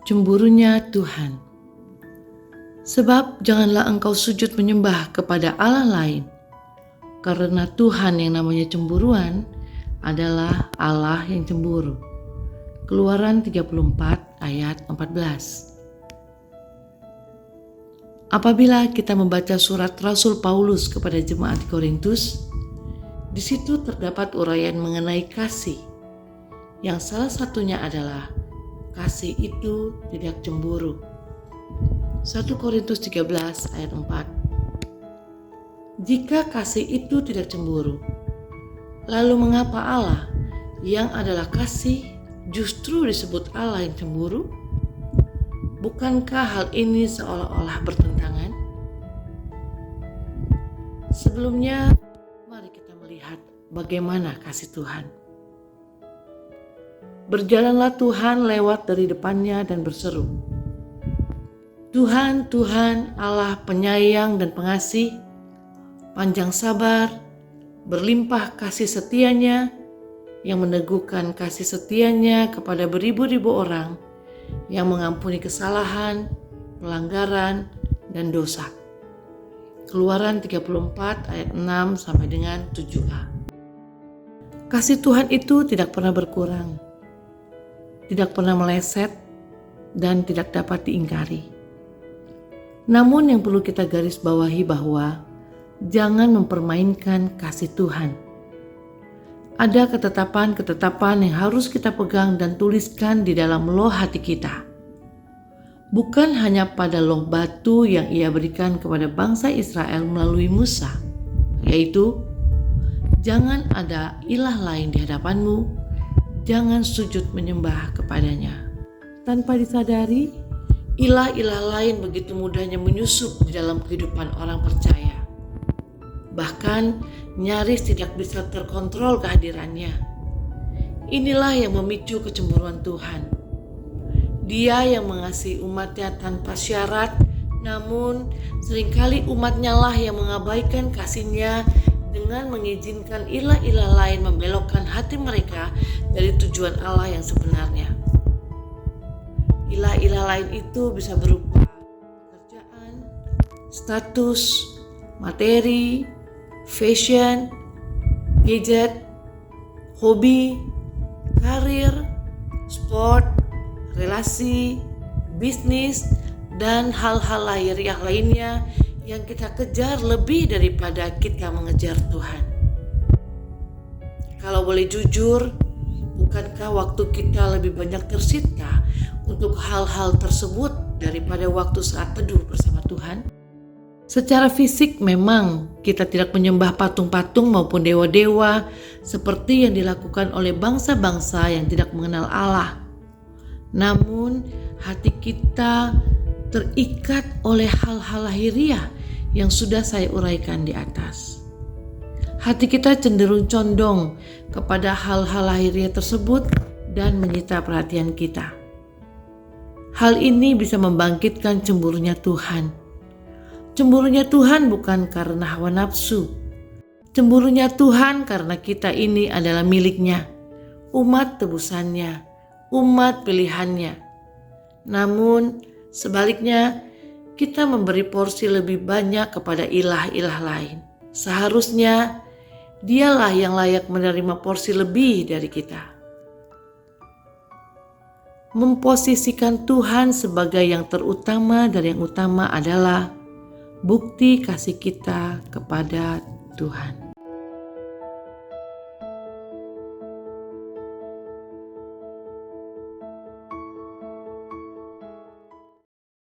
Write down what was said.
Cemburunya Tuhan. Sebab janganlah engkau sujud menyembah kepada Allah lain, karena Tuhan yang namanya cemburuan adalah Allah yang cemburu. Keluaran 34 ayat 14. Apabila kita membaca surat Rasul Paulus kepada jemaat di Korintus, di situ terdapat uraian mengenai kasih, yang salah satunya adalah kasih itu tidak cemburu. 1 Korintus 13 ayat 4. Jika kasih itu tidak cemburu, lalu mengapa Allah yang adalah kasih justru disebut Allah yang cemburu? Bukankah hal ini seolah-olah bertentangan? Sebelumnya, mari kita melihat bagaimana kasih Tuhan. Berjalanlah Tuhan lewat dari depannya dan berseru, Tuhan, Tuhan, Allah penyayang dan pengasih, panjang sabar, berlimpah kasih setianya, yang meneguhkan kasih setianya kepada beribu-ribu orang, yang mengampuni kesalahan, pelanggaran, dan dosa. Keluaran 34 ayat 6 sampai dengan 7a. Kasih Tuhan itu tidak pernah berkurang, tidak pernah meleset, dan tidak dapat diingkari. Namun yang perlu kita garis bawahi bahwa jangan mempermainkan kasih Tuhan. Ada ketetapan-ketetapan yang harus kita pegang dan tuliskan di dalam loh hati kita. Bukan hanya pada loh batu yang Ia berikan kepada bangsa Israel melalui Musa, yaitu jangan ada ilah lain di hadapanmu, jangan sujud menyembah kepadanya. Tanpa disadari, ilah-ilah lain begitu mudahnya menyusup di dalam kehidupan orang percaya. Bahkan nyaris tidak bisa terkontrol kehadirannya. Inilah yang memicu kecemburuan Tuhan. Dia yang mengasihi umatnya tanpa syarat, namun seringkali umatnya lah yang mengabaikan kasihnya dengan mengizinkan ilah-ilah lain membelokkan hati mereka dari tujuan Allah yang sebenarnya. Ilah-ilah lain itu bisa berupa pekerjaan, status, materi, fashion, gadget, hobi, karir, sport, relasi, bisnis, dan hal-hal lahiriah lainnya yang kita kejar lebih daripada kita mengejar Tuhan. Kalau boleh jujur, bukankah waktu kita lebih banyak tersita untuk hal-hal tersebut daripada waktu saat teduh bersama Tuhan? Secara fisik memang kita tidak menyembah patung-patung maupun dewa-dewa seperti yang dilakukan oleh bangsa-bangsa yang tidak mengenal Allah. Namun hati kita terikat oleh hal-hal lahiriah yang sudah saya uraikan di atas. Hati kita cenderung condong kepada hal-hal lahiriah tersebut dan menyita perhatian kita. Hal ini bisa membangkitkan cemburunya Tuhan. Cemburunya Tuhan bukan karena hawa nafsu. Cemburunya Tuhan karena kita ini adalah miliknya, umat tebusannya, umat pilihannya. Namun sebaliknya, kita memberi porsi lebih banyak kepada ilah-ilah lain. Seharusnya dialah yang layak menerima porsi lebih dari kita. Memposisikan Tuhan sebagai yang terutama dari yang utama adalah bukti kasih kita kepada Tuhan.